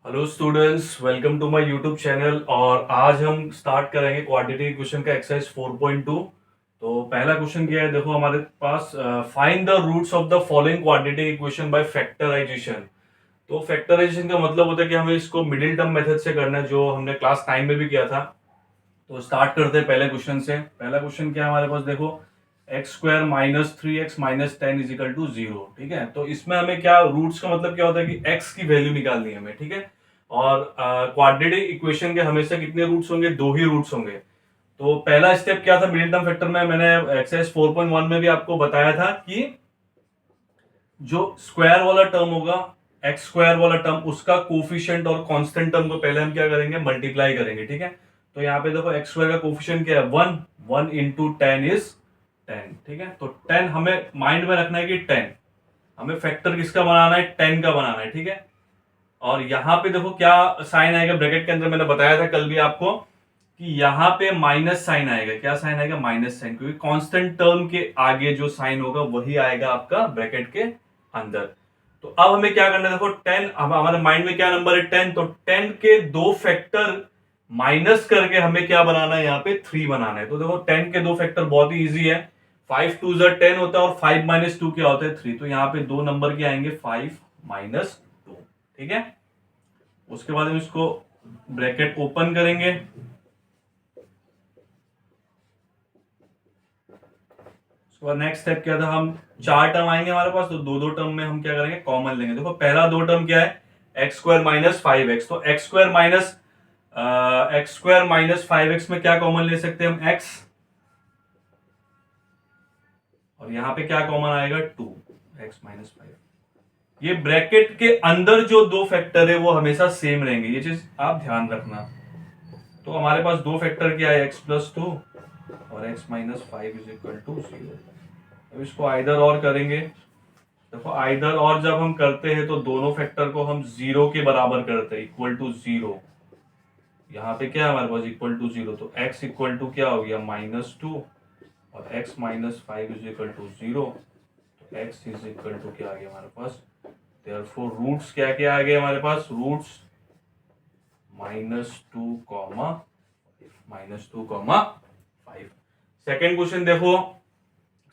Hello students, welcome to my YouTube channel. और आज हम स्टार्ट करेंगे क्वाड्रेटिक इक्वेशन का एक्सरसाइज 4.2। तो पहला क्वेश्चन क्या है, देखो हमारे पास find the roots of the following quadratic equation by factorisation. तो फैक्टराइजेशन का मतलब होता है कि हमें इसको मिडिल टर्म मेथड से करना है, जो हमने क्लास 9 में भी किया था। तो स्टार्ट करते हैं पहले क्वेश्चन से। पहला क्वेश्चन क्या है हमारे पास, देखो x square minus 3x minus 10 is equal to 0। ठीक है, तो इसमें हमें क्या रूट्स का मतलब क्या होता है कि x की वैल्यू निकालनी है हमें। ठीक है, और क्वाड्रेटिक इक्वेशन के हमेशा कितने रूट्स होंगे, दो ही रूट्स होंगे। तो पहला स्टेप क्या था मिडिल टर्म फैक्टर में, मैंने एक्सरसाइज 4.1 में भी आपको बताया था कि जो स्क्वायर वाला टर्म होगा, एक्स स्क्वायर वाला टर्म, उसका कोफिशिएंट और कांस्टेंट टर्म को पहले हम क्या करेंगे, मल्टीप्लाई करेंगे। ठीक है, तो यहाँ पे देखो एक्स स्क्वायर का कोफिशिएंट क्या है, 1। 1 इंटू 10 इज 10। ठीक है, तो 10 हमें माइंड में रखना है कि 10 हमें फैक्टर किसका बनाना है, 10 का बनाना है। ठीक है, और यहाँ पे देखो क्या साइन आएगा ब्रैकेट के अंदर, मैंने बताया था कल भी आपको कि यहाँ पे माइनस साइन आएगा। क्या साइन आएगा, माइनस साइन, क्योंकि कांस्टेंट टर्म के आगे जो साइन होगा वही आएगा आपका ब्रैकेट के अंदर। तो अब हमें क्या करना है, देखो 10, अब हमारे माइंड में क्या नंबर है, 10। तो 10 के दो फैक्टर माइनस करके हमें क्या बनाना है, यहाँ पे 3 बनाना है। तो देखो 10 के दो फैक्टर बहुत ही इजी है, 5 2 10 होता है और 5 माइनस 2 क्या होता है, 3। तो यहाँ पे दो नंबर क्या आएंगे, 5 माइनस 2। ठीक है, उसके बाद हम इसको ब्रैकेट ओपन करेंगे। उसके बाद नेक्स्ट स्टेप क्या था, हम चार टर्म आएंगे हमारे पास, तो दो दो टर्म में हम क्या करेंगे, कॉमन लेंगे। देखो पहला दो टर्म क्या है, एक्स स्क्वायर माइनस 5x। तो एक्स स्क्वायर माइनस 5x में क्या कॉमन ले सकते हैं हम, x, और यहां पे क्या कॉमन आएगा, 2x माइनस 5। ये ब्रैकेट के अंदर जो दो फैक्टर है वो हमेशा सेम रहेंगे, ये चीज आप ध्यान रखना। तो हमारे पास दो फैक्टर क्या है, x प्लस 2 और x minus 5 is equal to 0। अब इसको आइदर और करेंगे। देखो आइदर और जब हम करते हैं तो दोनों फैक्टर को हम जीरो के बराबर करते हैं, इक्वल टू जीरो। यहाँ पे क्या है हमारे पास, इक्वल टू जीरो। तो x इक्वल टू क्या हो गया, -2, और x minus 5 is equal to 0। तो x इज इक्वल टू क्या आ गया हमारे पास, देयरफॉर रूट्स क्या क्या आ गए हमारे पास, roots -2 comma -2 comma 5। Second question देखो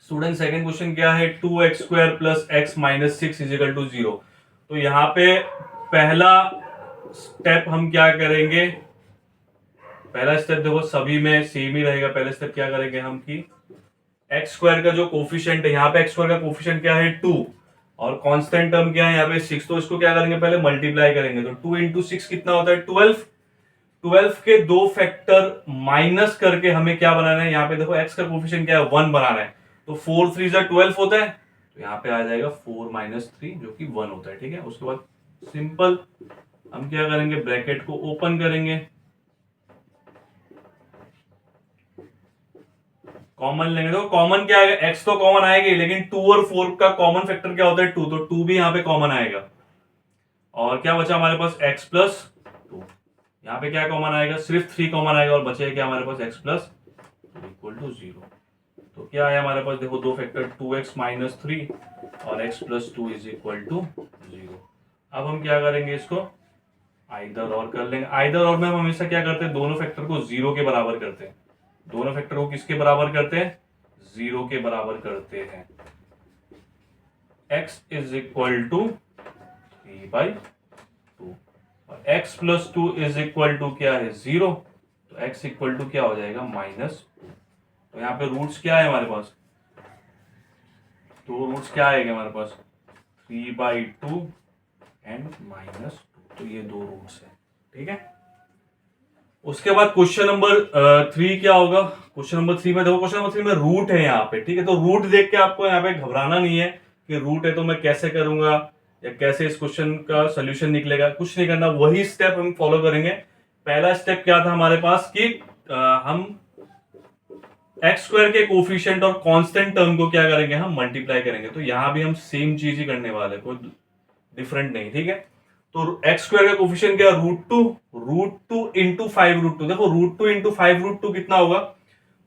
स्टूडेंट, सेकंड क्वेश्चन क्या है, 2x² plus x minus 6 is equal to 0। तो यहाँ पे पहला स्टेप हम क्या करेंगे, पहला स्टेप देखो सभी में सेम ही रहेगा। पहला स्टेप क्या करेंगे हम कि एक्स स्क्वायर का जो कोफिशिएंट है, यहाँ पे एक्स स्क्वायर का कोफिशिएंट क्या है, 2, और कांस्टेंट टर्म क्या है यहाँ पे 6। तो इसको क्या करेंगे, पहले मल्टीप्लाई करेंगे। तो 2 इंटू 6 कितना होता है, 12। 12 के दो फैक्टर माइनस करके हमें क्या बनाना है, यहाँ पे देखो x का कोफिशिएंट क्या है, 1 बनाना है। तो 4 3 12 होता है, तो यहाँ पे आ जाएगा 4 माइनस 3 जो कि 1 होता है। ठीक है, उसके बाद सिंपल हम क्या करेंगे, ब्रैकेट को ओपन करेंगे, कॉमन लेंगे। तो कॉमन क्या आएगा, x तो कॉमन आएगा ही, लेकिन 2 और 4 का कॉमन फैक्टर क्या होता है, 2। तो 2 भी यहाँ पे कॉमन आएगा, और क्या बचा हमारे पास, x प्लस 2। यहाँ पे क्या कॉमन आएगा, सिर्फ 3 कॉमन आएगा, और बचेगा क्या हमारे पास, x प्लस इक्वल टू 0। तो क्या है हमारे पास, देखो दो फैक्टर 2x माइनस 3 और x plus 2 is equal to 0। अब हम क्या करेंगे, इसको आइदर और कर लेंगे। आइदर और में हम हमेशा क्या करते हैं, दोनों फैक्टर को 0 के बराबर करते हैं। दोनों फैक्टर को किसके बराबर करते हैं, 0 के बराबर करते हैं। x इज इक्वल टू 3/2 और x plus 2 is equal to क्या है, 0। तो x इक्वल टू क्या हो जाएगा, -2। तो यहाँ पे रूट्स क्या है हमारे पास, दो रूट्स क्या आएगा हमारे पास, 3/2 एंड -2। तो ये दो रूट्स है। ठीक है, उसके बाद क्वेश्चन नंबर 3 क्या होगा, क्वेश्चन नंबर 3 में देखो, क्वेश्चन नंबर 3 में रूट है यहाँ पे। ठीक है, तो रूट देख के आपको यहाँ पे घबराना नहीं है कि रूट है तो मैं कैसे करूंगा या कैसे इस क्वेश्चन का सोल्यूशन निकलेगा, कुछ नहीं करना, वही स्टेप हम फॉलो करेंगे। पहला स्टेप क्या था हमारे पास कि हम एक्स स्क्वायर के कोफिशिएंट और कांस्टेंट टर्म को क्या करेंगे, हम मल्टीप्लाई करेंगे। तो यहां भी हम सेम चीज ही करने वाले, कोई डिफरेंट नहीं। ठीक है, तो एक्स स्क्वायर का कोफिशिएंट क्या, √2 इंटू 5√2। देखो √2 इंटू 5√2 कितना होगा,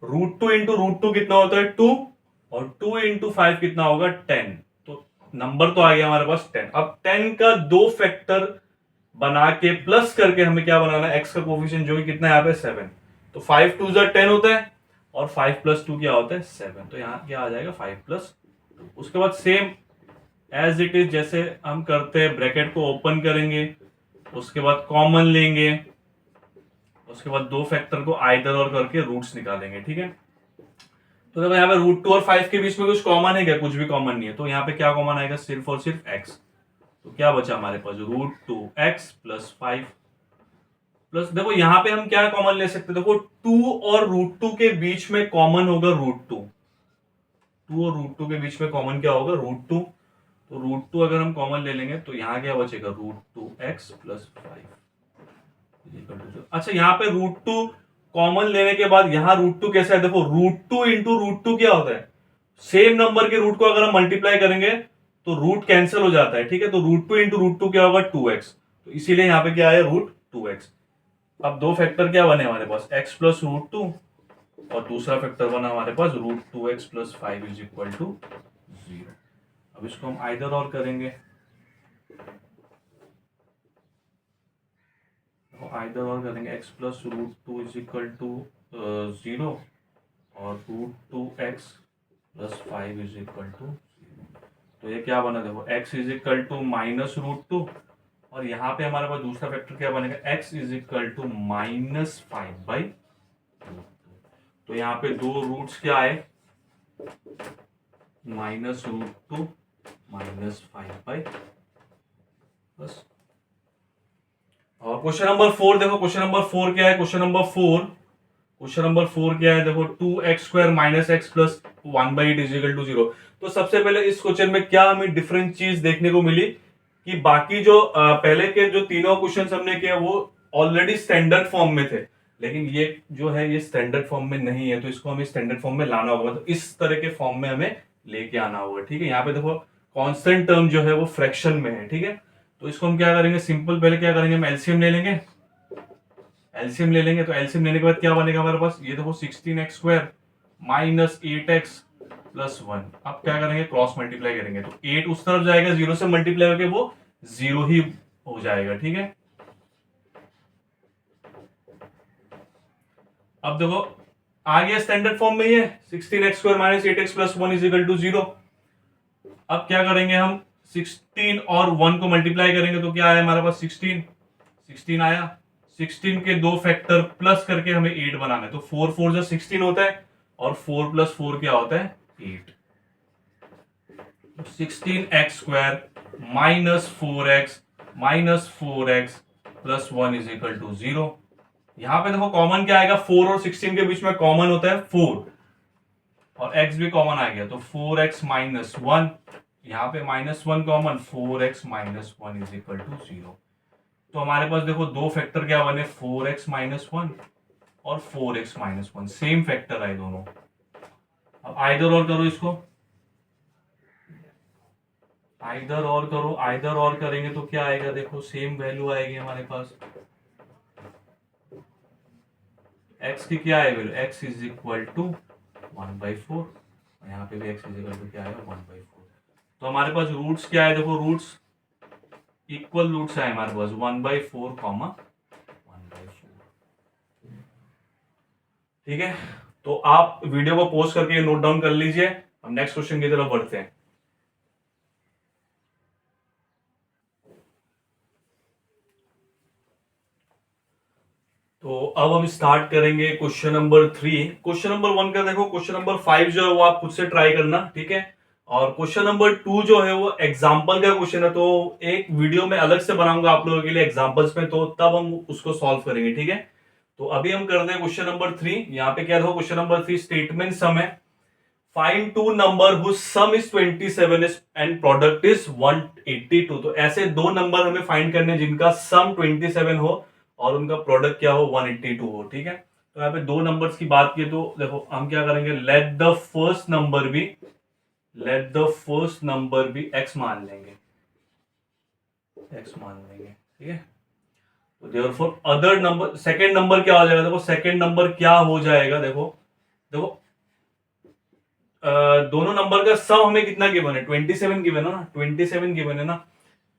√2 इंटू √2 कितना होता है, 2, और 2 इंटू 5 कितना होगा, 10। तो नंबर तो आ गया हमारे पास 10। अब 10 का दो फैक्टर बना के प्लस करके हमें क्या बनाना है, एक्स का कोफिशिएंट जो कि कितना है यहाँ पे 7। तो 5 2 जा 10 होता है और 5 प्लस 2 क्या होता है 7। तो यहाँ क्या आ जाएगा 5 प्लस 2। उसके बाद सेम एज इट इज जैसे हम करते हैं, ब्रैकेट को ओपन करेंगे, उसके बाद कॉमन लेंगे, उसके बाद दो फैक्टर को आइदर और करके रूट्स निकालेंगे। ठीक है, तो देखो यहाँ पे रूट 2 और 5 के बीच में कुछ कॉमन है क्या, कुछ भी कॉमन नहीं है। तो यहाँ पे क्या कॉमन आएगा, सिर्फ और सिर्फ x। तो क्या बचा हमारे पास, रूट 2x प्लस 5 प्लस, देखो यहाँ पे हम क्या कॉमन ले सकते हैं, देखो 2 और रूट 2 के बीच में कॉमन होगा रूट 2। 2 और रूट 2 के बीच में कॉमन क्या होगा, रूट 2। तो रूट 2 अगर हम कॉमन ले लेंगे तो यहाँ क्या बचेगा, रूट 2x प्लस 5। अच्छा, यहाँ पे रूट 2 कॉमन लेने के बाद यहाँ रूट 2 कैसा है, देखो रूट 2 इंटू रूट 2 क्या होता है, सेम नंबर के रूट को अगर हम मल्टीप्लाई करेंगे तो रूट कैंसिल हो जाता है। ठीक है, तो रूट 2 इंटू रूट 2 क्या होगा, 2x। तो इसीलिए यहाँ पे क्या है, रूट 2x। अब दो फैक्टर क्या बने हमारे पास, x प्लस रूट 2 और दूसरा फैक्टर बना हमारे पास root 2x plus 5 is equal to 0। अब इसको हम आइदर और करेंगे, आइदर और करेंगे, x plus root 2 is equal to 0 और root 2x plus 5 is equal to 0। तो ये क्या बना, देखो x is equal to minus root 2 और यहाँ पे हमारे पास दूसरा फैक्टर क्या बनेगा, x is equal to minus 5 by root 2। तो यहाँ पे दो रूट्स क्या आए, minus root 2 minus 5 by bus. और क्वेश्चन नंबर 4 देखो, क्वेश्चन नंबर 4 क्या है, क्वेश्चन नंबर 4 क्या है, देखो 2x square minus x plus 1/8 is equal to 0। तो सबसे पहले इस क्वेश्चन में क्या हमें डिफरेंट चीज देखने को मिली कि बाकी जो पहले के जो तीनों क्वेश्चन हमने किया वो ऑलरेडी स्टैंडर्ड फॉर्म में थे, लेकिन ये जो है ये स्टैंडर्ड फॉर्म में नहीं है, तो इसको हमें स्टैंडर्ड फॉर्म में लाना होगा, तो इस तरह के फॉर्म में हमें लेके आना होगा। ठीक है, यहाँ पे देखो कांस्टेंट टर्म जो है वो फ्रैक्शन में है। ठीक है, तो इसको हम क्या करेंगे, सिंपल पहले क्या करेंगे, हम एलसीएम ले लेंगे। एलसीएम ले लेंगे तो एलसीएम लेने के बाद क्या बनेगा हमारे पास, ये देखो 16x square minus 8x plus 1। अब क्या करेंगे, क्रॉस मल्टीप्लाई करेंगे तो 8 उस तरफ जाएगा, 0 से मल्टीप्लाई होकर वो 0 ही हो जाएगा। ठीक है, अब देखो आ गया स्टैंडर्ड फॉर्म में, ये 16x square minus 8x plus 1 is equal to 0। अब क्या करेंगे, हम 16 और 1 को मल्टीप्लाई करेंगे तो क्या आया हमारे पास, 16 आया। 16 के दो फैक्टर प्लस करके हमें 8 बनाना है, तो 4 4 जो 16 होता है और 4 प्लस 4 क्या होता है, 8। 16x square minus 4x plus 1 is equal to 0। यहां पे देखो कॉमन क्या आएगा, 4 और 16 के बीच में कॉमन होता है 4 और x भी कॉमन आ गया, तो 4x माइनस 1, यहाँ पे minus 1 common, 4x minus 1 is equal to 0। तो हमारे पास देखो दो फैक्टर क्या बने, 4x माइनस 1 और 4x माइनस 1, सेम फैक्टर आए दोनों। अब आइदर और करो इसको, आइदर और करेंगे तो क्या आएगा, देखो सेम वैल्यू आएगी हमारे पास। x की क्या है value, x is equal to 1/4, यहाँ पे भी x इज इक्वल टू क्या है 1/4। तो हमारे पास रूट्स क्या है, देखो रूट्स इक्वल रूट्स है हमारे पास 1/4 कॉमा 1/4। ठीक है, तो आप वीडियो को पॉज करके नोट डाउन कर लीजिए, हम नेक्स्ट क्वेश्चन की तरफ बढ़ते हैं। तो अब हम स्टार्ट करेंगे क्वेश्चन नंबर 3। क्वेश्चन नंबर 1 का देखो, क्वेश्चन नंबर 5 जो है वो आप खुद से ट्राई करना। ठीक है, और क्वेश्चन नंबर 2 जो है वो एग्जाम्पल का क्वेश्चन है, तो एक वीडियो में अलग से बनाऊंगा आप लोगों के लिए एग्जाम्पल्स में, तो तब हम उसको सॉल्व करेंगे। ठीक है, तो अभी हम करते हैं क्वेश्चन नंबर 3। यहाँ पे क्या देखो, क्वेश्चन नंबर 3 स्टेटमेंट सम है, find two number whose sum is 27 and product is 182। तो ऐसे दो नंबर हमें फाइंड करने जिनका सम 27 हो और उनका प्रोडक्ट क्या हो, 182 हो। ठीक है, तो यहाँ पे दो नंबर्स की बात की तो देखो हम क्या करेंगे, लेट द फर्स्ट नंबर भी x मान लेंगे, ठीक है। तो therefore other number, second number क्या हो जाएगा, देखो सेकंड नंबर क्या हो जाएगा, देखो दोनों नंबर का सम हमें कितना गिवन है, 27 गिवन है ना, 27 गिवन है ना।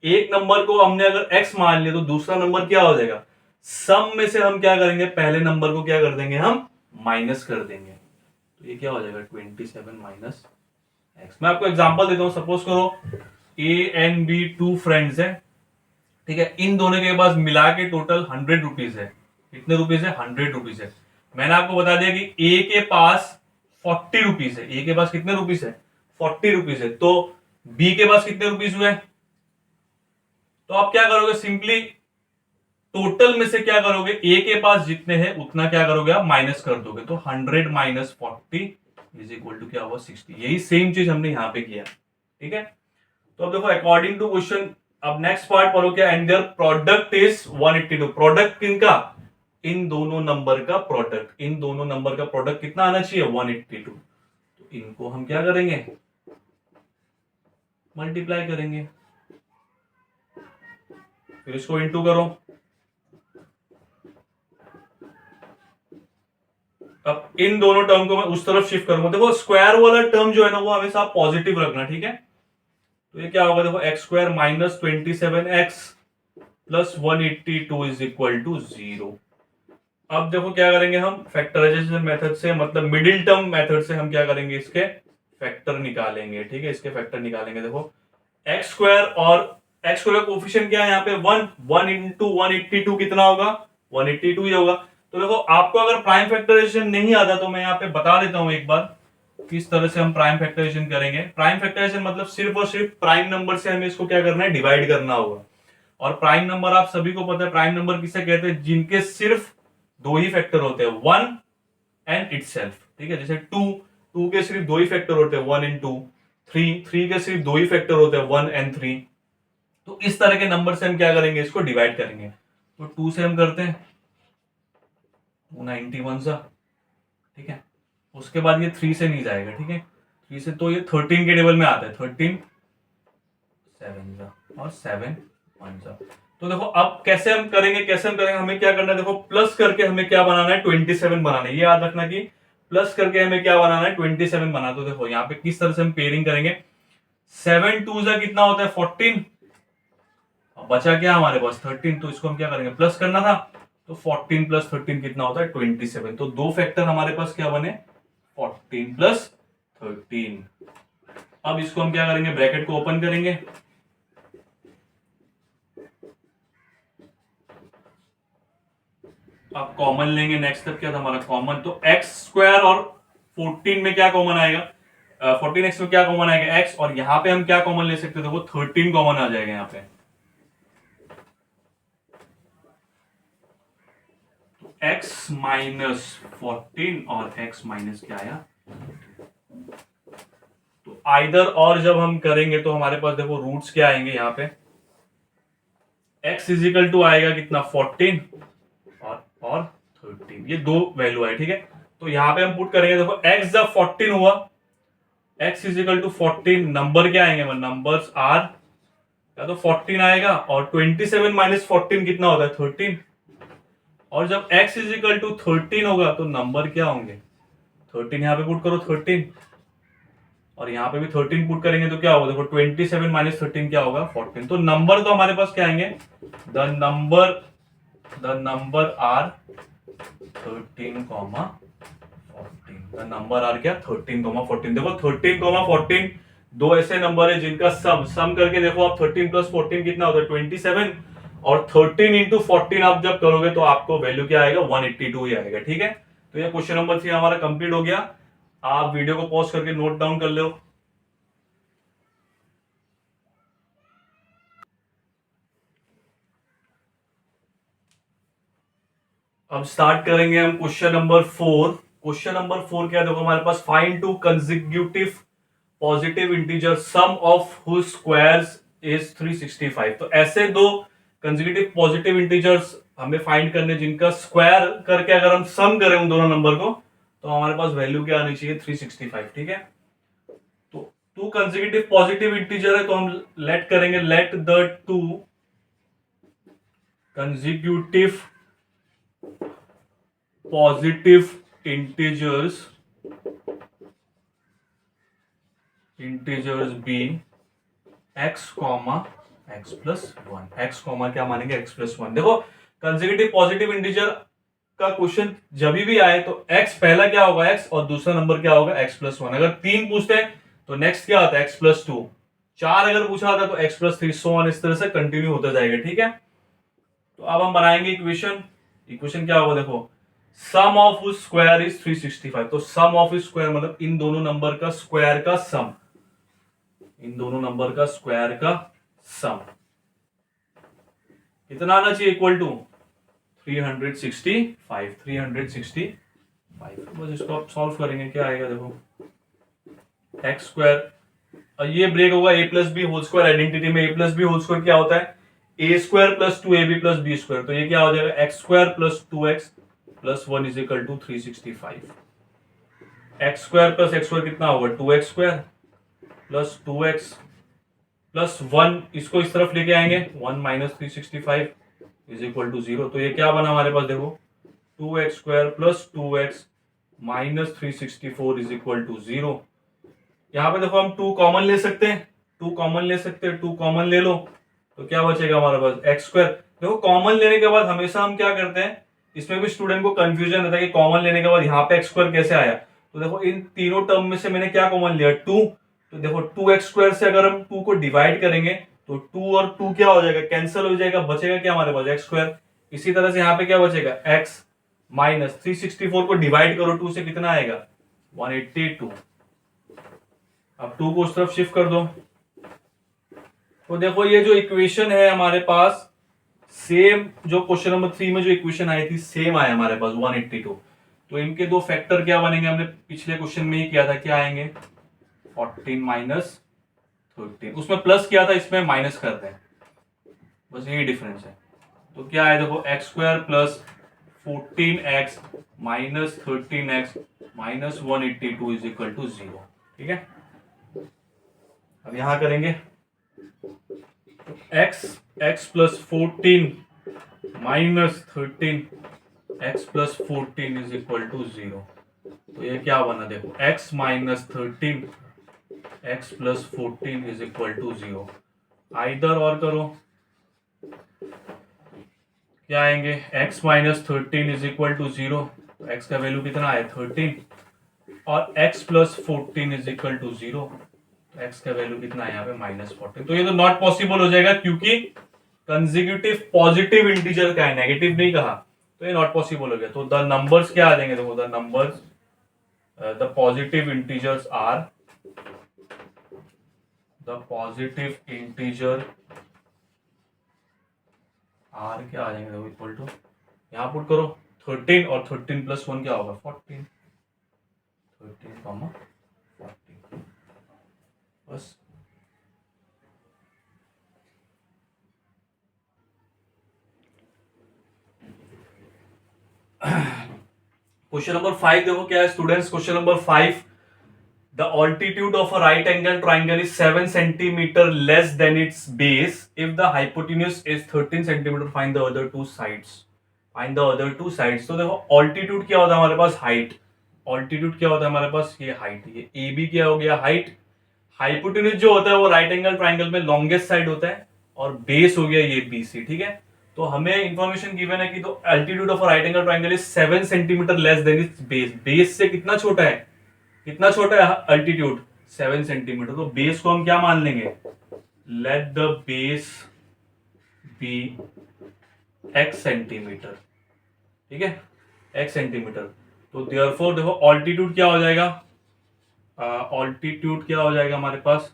एक नंबर को हमने अगर x मान लिया तो दूसरा नंबर क्या हो जाएगा, सम में से हम क्या करेंगे, पहले नंबर को क्या कर देंगे, हम माइनस कर देंगे। तो ये क्या हो जाएगा 27 माइनस एक्स। मैं आपको एग्जांपल देता हूं, सपोज करो A and B two friends है, ठीक है, इन दोनों के पास मिला के टोटल 100 रुपीज है। कितने रुपीज है, 100 रुपीज है। मैंने आपको बता दिया कि ए के पास 40 रुपीज है, ए के पास कितने रुपीज है, 40 रुपीज है। तो बी के पास कितने रुपीज हुए, तो आप क्या करोगे, सिंपली टोटल में से क्या करोगे, ए के पास जितने हैं उतना क्या करोगे, आप माइनस कर दोगे। तो 100 माइनस 40 इज इक्वल टू क्या होगा, 60। यही सेम चीज हमने यहां पे किया, ठीक है। तो अब देखो अकॉर्डिंग टू क्वेश्चन, अब नेक्स्ट पार्ट पढ़ो क्या, and their product is 182। Product किनका, इन दोनों नंबर का प्रोडक्ट, इन दोनों नंबर का प्रोडक्ट कितना आना चाहिए, 182। तो इनको हम क्या करेंगे, मल्टीप्लाई करेंगे, फिर इसको इनटू करो। अब इन दोनों टर्म को मैं उस तरफ शिफ्ट करूंगा। देखो स्क्वायर वाला टर्म जो है ना वो हमेशा पॉजिटिव रखना, ठीक है। तो ये क्या होगा, देखो x square minus 27x plus 182 is equal to 0। अब देखो क्या करेंगे हम, फैक्टराइजेशन मेथड से, मतलब मिडिल टर्म मेथड से हम क्या करेंगे, इसके फैक्टर निकालेंगे, ठीक है, इसके फैक्टर निकालेंगे। देखो एक्स स्क्वायर और एक्स स्क्वायर का कोफिशिएंट क्या है यहाँ पे 1 इंटू 182 कितना होगा, 182 ही होगा। तो देखो आपको अगर प्राइम फैक्टराइजेशन नहीं आता तो मैं यहाँ पे बता देता हूं एक बार किस तरह से हम प्राइम फैक्टराइजेशन करेंगे। प्राइम फैक्टराइजेशन मतलब सिर्फ और सिर्फ प्राइम नंबर से हमें इसको क्या करना है, डिवाइड करना होगा। और प्राइम नंबर आप सभी को पता है, प्राइम नंबर किसे कहते हैं, जिनके सिर्फ दो ही फैक्टर होते हैं, 1 एंड इटसेल्फ, ठीक है। जैसे 2 के सिर्फ दो ही फैक्टर होते हैं, 1 एंड 2। 3 के सिर्फ दो ही फैक्टर होते हैं, 1 एंड 3। तो इस तरह के नंबर से हम क्या करेंगे, इसको डिवाइड करेंगे। तो 2 से हम करते हैं 291 सा, ठीक है। उसके बाद ये 3 से नहीं जाएगा, ठीक है, 3 से तो ये 13 के टेबल में आता है, 13 7 सा और 7 1 सा। तो देखो अब कैसे हम करेंगे, हमें क्या करना है, देखो प्लस करके हमें क्या बनाना है, 27 बनाना है। ये याद रखना कि प्लस करके हमें क्या बनाना है, 27 बनाना। तो देखो यहाँ पे किस तरह से हम पेयरिंग करेंगे, 7 2 सा कितना होता है, 14। अब बचा क्या हमारे पास, 13। तो इसको हम क्या करेंगे, प्लस करना था। तो 14 प्लस 13 कितना होता है, 27। तो दो फैक्टर हमारे पास क्या बने, 14 प्लस 13। अब इसको हम क्या करेंगे, ब्रैकेट को ओपन करेंगे, अब कॉमन लेंगे। नेक्स्ट स्टेप क्या था हमारा, कॉमन। तो एक्स स्क्वायर और 14 में क्या कॉमन आएगा, 14x में क्या कॉमन आएगा, x। और यहां पे हम क्या कॉमन ले सकते थे, वो 13 कॉमन आ जाएगा यहाँ पे। तो x माइनस 14 और x माइनस क्या आया, तो आइदर और जब हम करेंगे तो हमारे पास देखो रूट्स क्या आएंगे यहाँ पे, x इजिकल टू आएगा कितना, 14 और 13। ये दो वैल्यू आए, ठीक है। तो यहां पे हम पुट करेंगे, देखो x जब 14 हुआ, x इजिकल टू 14, नंबर क्या आएंगे, नंबर्स आर या तो 14 आएगा, और 27 माइनस 14 कितना होता है, 13। और जब x इजिकल टू 13 होगा तो नंबर क्या होंगे, 13 यहां पे पुट करो 13, और यहां पे भी 13 पुट करेंगे तो क्या होगा, देखो 27 माइनस 13 क्या होगा, 14। तो नंबर तो हमारे पास क्या आएंगे, the number are 13 comma 14। The number are क्या, 13 कॉमा 14। देखो 13 कॉमा 14 दो ऐसे नंबर है जिनका सम करके देखो आप, 13 प्लस 14 कितना होता है, 27। और 13 इंटू 14 आप जब करोगे तो आपको वैल्यू क्या आएगा, 182 ही आएगा, ठीक है। तो ये क्वेश्चन नंबर 3 हमारा कंप्लीट हो गया। आप वीडियो को पॉज करके नोट डाउन कर लो। अब स्टार्ट करेंगे हम क्वेश्चन नंबर 4। क्वेश्चन नंबर 4 क्या है, देखो हमारे पास find two consecutive positive integer sum of whose squares is 365। तो ऐसे दो कंसेक्यूटिव पॉजिटिव इंटीजर्स हमें फाइंड करने जिनका स्क्वायर करके अगर हम सम करें उन दोनों नंबर को तो हमारे पास वैल्यू क्या आनी चाहिए, 365, ठीक है। तो टू कंसेक्यूटिव पॉजिटिव इंटीजर है तो हम लेट करेंगे, let the two consecutive positive integers be x comma x plus one, x comma क्या मानेंगे x प्लस वन। देखो कंसेक्यूटिव पॉजिटिव इंटीजर का क्वेश्चन जब भी आए तो x पहला क्या होगा x और दूसरा नंबर क्या होगा x प्लस वन। अगर 3 पूछते हैं तो नेक्स्ट क्या आता है x प्लस टू, 4 अगर पूछा था तो x plus three, so on, इस तरह से कंटिन्यू होता जाएगा। ठीक है, तो अब हम बनाएंगे इक्वेशन। इक्वेशन क्या होगा, देखो सम ऑफ स्क्वायर इज 365। तो सम ऑफ स्क्वायर मतलब इन दोनों नंबर का स्क्वायर का सम, इन दोनों नंबर का स्क्वायर का सम कितना आना चाहिए, इक्वल टू 365। 365 बस इसको आप सॉल्व करेंगे, क्या आएगा देखो एक्स स्क्वायर, ये ब्रेक होगा a plus b whole square. Identity में a plus b whole square क्या होता है, a square plus two a b plus b square. तो ये क्या हो जाएगा x square plus two x plus one is equal to 365। X square plus x square कितना होगा, two x square plus two x plus one, इसको इस तरफ लेके आएंगे, one minus 365 is equal to zero. तो ये क्या बना हमारे पास, देखो two x square plus two x minus 364 is equal to zero. यहाँ पे देखो हम टू कॉमन ले सकते हैं, टू कॉमन ले सकते हैं, टू कॉमन ले लो तो क्या बचेगा हमारे पास एक्स स्क्वायर। देखो कॉमन लेने के बाद हमेशा हम क्या करते हैं, इसमें भी स्टूडेंट को कंफ्यूजन रहता है कि कॉमन लेने के बाद यहाँ पे एक्स स्क्वायर कैसे आया। तो देखो इन तीनों टर्म में से मैंने क्या कॉमन लिया, टू। तो देखो टू एक्स स्क्वायर से अगर हम टू को डिवाइड करेंगे तो टू और टू क्या हो जाएगा, कैंसिल हो जाएगा, बचेगा क्या हमारे पास एक्स स्क्वायर। इसी तरह से यहाँ पे क्या बचेगा एक्स माइनस 364 को डिवाइड करो टू से, कितना आएगा 182। अब टू को उस तरफ शिफ्ट कर दो तो देखो ये जो इक्वेशन है हमारे पास सेम जो क्वेश्चन नंबर 3 में जो इक्वेशन आई थी सेम आया हमारे पास 182। तो इनके दो फैक्टर क्या बनेंगे, हमने पिछले क्वेश्चन में ही किया था, क्या आएंगे 14 माइनस 13, उसमें प्लस किया था इसमें माइनस कर रहे हैं, बस यही डिफरेंस है। तो क्या है देखो x square plus 14x minus 13x minus 182 is equal to zero. ठीक है, अब यहां करेंगे x plus 14 minus 13x plus 14 is equal to zero. तो ये क्या बना देखो x minus 13 x plus 14 is equal to zero. Either और करो, क्या आएंगे x minus 13 is equal to zero. तो x का वैल्यू कितना है 13 और x plus 14 is equal to zero. तो x का वैल्यू कितना है यहाँ पे माइनस 14। तो ये तो नॉट पॉसिबल हो जाएगा क्योंकि कंसेक्यूटिव पॉजिटिव इंटीजर का है, नेगेटिव नहीं कहा, तो ये नॉट पॉसिबल हो गया। तो द नंबर्स क्या आ जाएंगे देखो, the numbers the positive integers are, the positive integer are क्या आ जाएंगे देखो इक्वल टू, यहाँ पुट करो 13 और 13 प्लस 1 क्या होगा 14, 13 कॉमा 14 बस। क्वेश्चन नंबर 5 देखो क्या है students, question number 5, the altitude of a right angle triangle is 7 centimeter less than its base if the hypotenuse is 13 centimeter, find the other two sides, find the other two sides। तो देखो altitude क्या होता है हमारे पास height, altitude क्या होता है हमारे पास ये height, ये AB क्या हो गया height, hypotenuse जो होता है वो राइट एंगल ट्राइंगल में लॉन्गेस्ट साइड होता है और बेस हो गया ये BC। ठीक है, तो हमें इंफॉर्मेशन गिवन है कि तो altitude of a right angle triangle is 7 centimeter less than its base, base से कितना छोटा है, कितना छोटा है अल्टीट्यूड 7 सेंटीमीटर। तो बेस को हम क्या मान लेंगे, let the base be x centimetre. ठीक है, x सेंटीमीटर। तो देयरफॉर देखो ऑल्टीट्यूड क्या हो जाएगा, ऑल्टीट्यूड क्या हो जाएगा हमारे पास,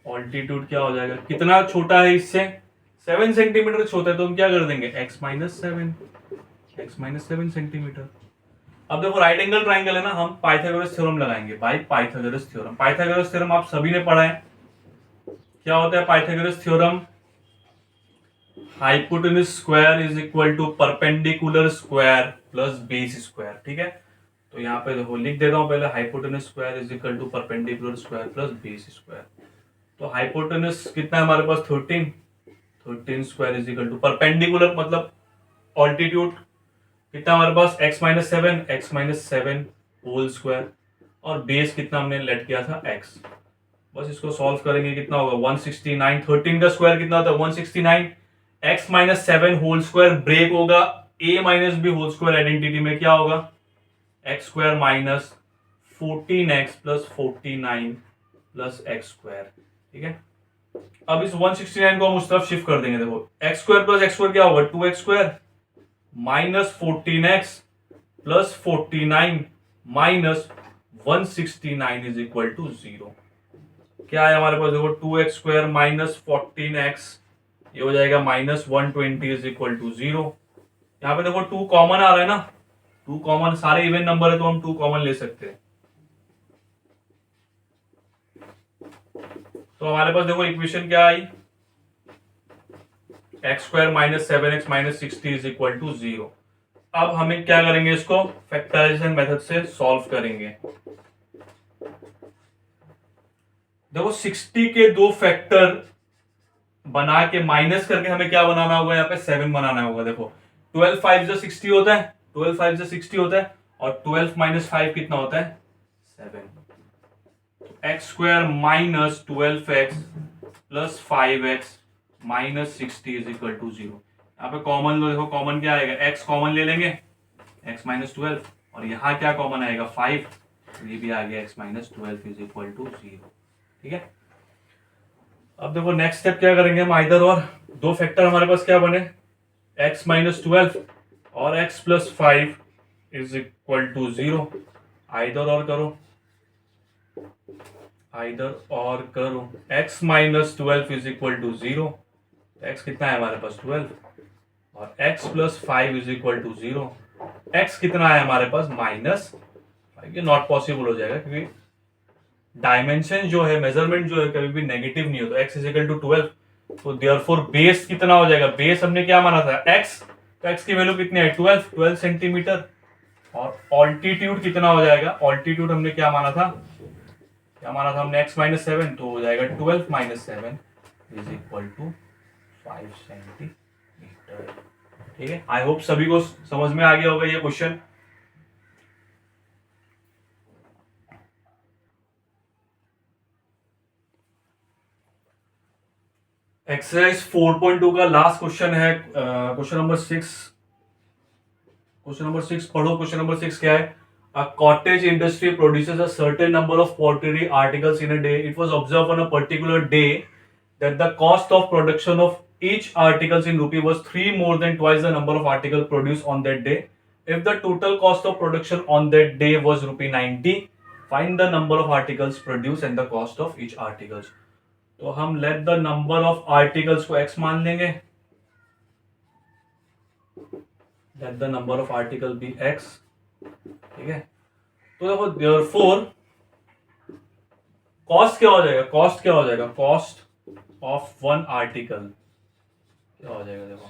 ऑल्टीट्यूड क्या हो जाएगा, कितना छोटा है इससे 7 सेंटीमीटर छोटा है, तो हम क्या कर देंगे x माइनस 7 सेंटीमीटर। अब देखो राइट एंगल ट्राइंगल है ना, हम पाइथागोरस थ्योरम लगाएंगे भाई, पाइथागोरस थ्योरम। पाइथागोरस थ्योरम आप सभी ने पढ़ा है, क्या होता है Pythagoras theorem, hypotenuse square is equal to perpendicular square plus base square. ठीक है, तो यहाँ पे देखो लिख देता हूं पहले, hypotenuse square is equal to perpendicular square plus base square. तो हाइपोटेन्यूज कितना है हमारे पास 13 square is equal to perpendicular मतलब ऑल्टीट्यूड कितना हमारे पास x minus seven whole square और बेस कितना हमने लेट किया था x। बस इसको सॉल्व करेंगे, कितना होगा 169, 13 का स्क्वायर कितना होता है 169, x minus 7 whole square break होगा a minus b whole square identity में, क्या होगा x square minus 14x plus 49 plus x square. ठीक है, अब इस 169 को हम उस तरफ शिफ्ट कर देंगे। देखो x square plus x square क्या होगा 2x square minus 14x plus 49 minus 169 is equal to 0। क्या है हमारे पास, देखो 2x स्क्वायर माइनस 14x, ये हो जाएगा माइनस 120 इज इक्वल टू 0। यहाँ पे देखो 2 कॉमन आ रहा है ना, 2 कॉमन, सारे इवन नंबर है तो हम 2 कॉमन ले सकते हैं। तो हमारे पास देखो इक्वेशन क्या आई, x square minus 7x minus 60 is equal to 0। अब हमें क्या करेंगे, इसको फैक्टराइजेशन मेथड से सॉल्व करेंगे। देखो 60 के 2 फैक्टर बना के माइनस करके हमें क्या बनाना होगा, यहाँ पे 7 बनाना होगा। देखो 12 5 जो 60 होता है, 12 5 जो 60 होता है, और 12 माइनस 5 कितना होता है 7। X square minus 12x plus 5x minus 60 is equal to 0। यहाँ पे कॉमन लो, देखो कॉमन क्या आएगा, x कॉमन ले लेंगे, x माइनस 12, और यहाँ क्या कॉमन आएगा 5, तो ये भी आ गया x minus 12 is equal to 0। ठीक है, अब देखो नेक्स्ट स्टेप क्या करेंगे हम, आइदर और, 2 फैक्टर हमारे पास क्या बने x माइनस 12 और x plus 5 is equal to 0। Either और करो, आइदर और करो, x minus 12 is equal to 0, x कितना है हमारे पास 12, और x plus 5 is equal to 0, x कितना है हमारे पास माइनस 5। ये नॉट पॉसिबल हो जाएगा क्योंकि डायमेंशन जो है, मेजरमेंट जो है कभी भी नेगेटिव नहीं होता। x इज इक्वल टू 12, तो देयरफॉर बेस कितना हो जाएगा, बेस हमने क्या माना था x, तो x की वैल्यू कितनी है 12 सेंटीमीटर, और ऑल्टीट्यूड कितना हो जाएगा, ऑल्टीट्यूड हमने क्या माना था, हमने x माइनस 7, तो हो जाएगा 12 minus 7 is equal to 5 centimetre. ठीक है, आई होप सभी को समझ में आ गया होगा ये क्वेश्चन। एक्सरसाइज 4.2 का लास्ट क्वेश्चन है, क्वेश्चन नंबर 6। क्वेश्चन नंबर 6 पढ़ो। क्वेश्चन नंबर 6 क्या है, a cottage industry produces a certain number of pottery articles in a day. It was observe on a particular day that the cost of production of each articles in rupee was 3 more than twice the number of articles produced on that day. If the total cost of production on that day was rupee 90, find the number of articles produced and the cost of each articles. तो हम let the number of articles को x मान लेंगे, let the number of article be x। ठीक है, तो देखो therefore cost क्या हो जाएगा, कॉस्ट क्या हो जाएगा, कॉस्ट ऑफ वन आर्टिकल क्या हो जाएगा, देखो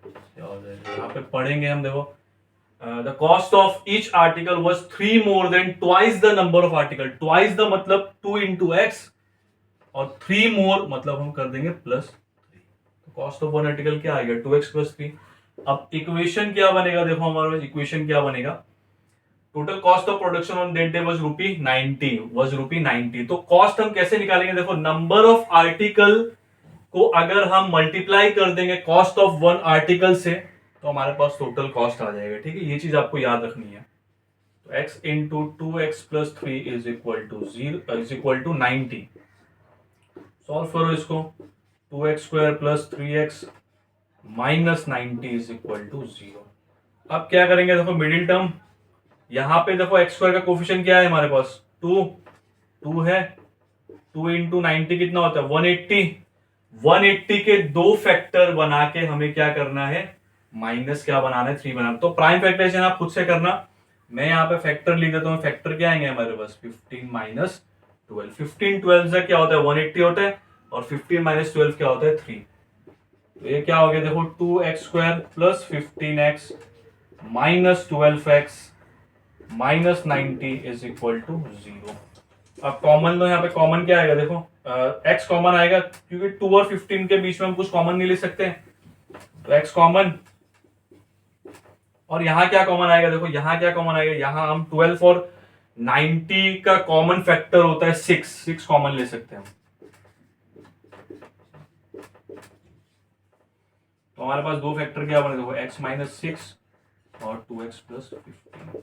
क्या हो जाएगा, यहाँ पे पढ़ेंगे हम। देखो the cost of each article was 3 more than twice the number of article. Twice the मतलब 2 इंटू एक्स, और 3 मोर मतलब हम कर देंगे प्लस 3। तो कॉस्ट ऑफ वन आर्टिकल क्या आएगा 2x प्लस 3। अब इक्वेशन क्या बनेगा, देखो हमारे पास इक्वेशन क्या बनेगा, total cost of production on that day was rupee 90। तो कॉस्ट हम कैसे निकालेंगे, देखो नंबर ऑफ आर्टिकल को अगर हम मल्टीप्लाई कर देंगे कॉस्ट ऑफ वन आर्टिकल से, तो हमारे पास टोटल कॉस्ट आ जाएगा। ठीक है, ये चीज आपको याद रखनी है। तो x into 2x plus 3 is equal to 0 is equal to 90। Solve करो इसको, 2x square plus 3x minus 90 is equal to 0। अब क्या करेंगे, देखो मिडिल टर्म, यहां पे देखो x स्क्वायर का कोफिशिएंट क्या है हमारे पास 2 है, 2 इंटू 90 कितना होता है 180। 180 के 2 फैक्टर बना के हमें क्या करना है, माइनस क्या बनाना है 3 बनाना। तो प्राइम फैक्टराइजेशन आप खुद से करना, मैं यहाँ पे फैक्टर लिख देता हूँ। फैक्टर क्या आएंगे हमारे पास 15 माइनस 12, 15 12 से क्या होता है 180 होता है, और 15 माइनस 12 क्या होता है 3। तो ये क्या हो गया, देखो 2x square plus 15x minus 12x minus 90 is equal to 0। अब कॉमन लो, यहाँ पे कॉमन क्या आएगा, देखो x कॉमन आएगा क्योंकि 2 और 15 के बीच में हम कुछ कॉमन नहीं ले सकते, तो x कॉमन। और यहाँ क्या कॉमन आएगा, देखो यहाँ क्या कॉमन आएगा, यहाँ हम 12 और 90 का कॉमन फैक्टर होता है 6 कॉमन ले सकते हैं हम। तो हमारे पास दो फैक्टर क्या बने, देखो x माइनस 6 और 2x प्लस 15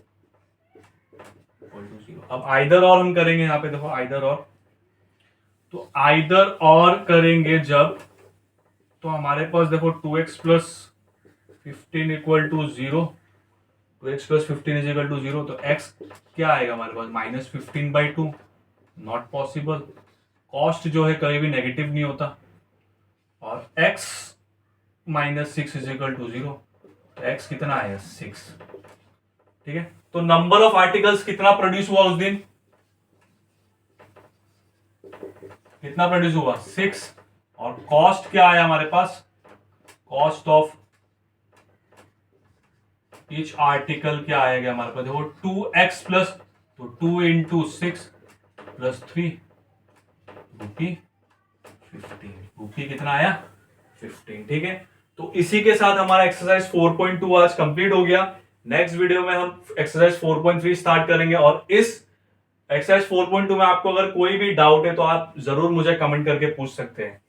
इक्वल टू 0। अब आइदर और हम करेंगे यहाँ पे, देखो आइदर और, तो आइदर और करेंगे जब, तो हमारे पास देखो 2x plus 15 equal to 0, 2x plus 15 is equal to 0, तो x क्या आएगा हमारे पास माइनस 15/2, नॉट पॉसिबल। कॉस्ट जो है कभी भी नेगेटिव नहीं होता, और x minus 6 is equal to 0, तो x कितना आएगा 6। ठीक है, तो नंबर ऑफ आर्टिकल्स कितना प्रोड्यूस हुआ उस दिन, कितना प्रोड्यूस हुआ 6, और कॉस्ट क्या आया हमारे पास, कॉस्ट ऑफ ईच आर्टिकल क्या आएगा हमारे पास, देखो 2x प्लस, तो 2 इंटू 6 प्लस 3 रुपी 15, रुपी कितना आया 15। ठीक है, तो इसी के साथ हमारा एक्सरसाइज 4.2 आज कंप्लीट हो गया। नेक्स्ट वीडियो में हम एक्सरसाइज 4.3 स्टार्ट करेंगे, और इस एक्सरसाइज 4.2 में आपको अगर कोई भी डाउट है तो आप जरूर मुझे कमेंट करके पूछ सकते हैं।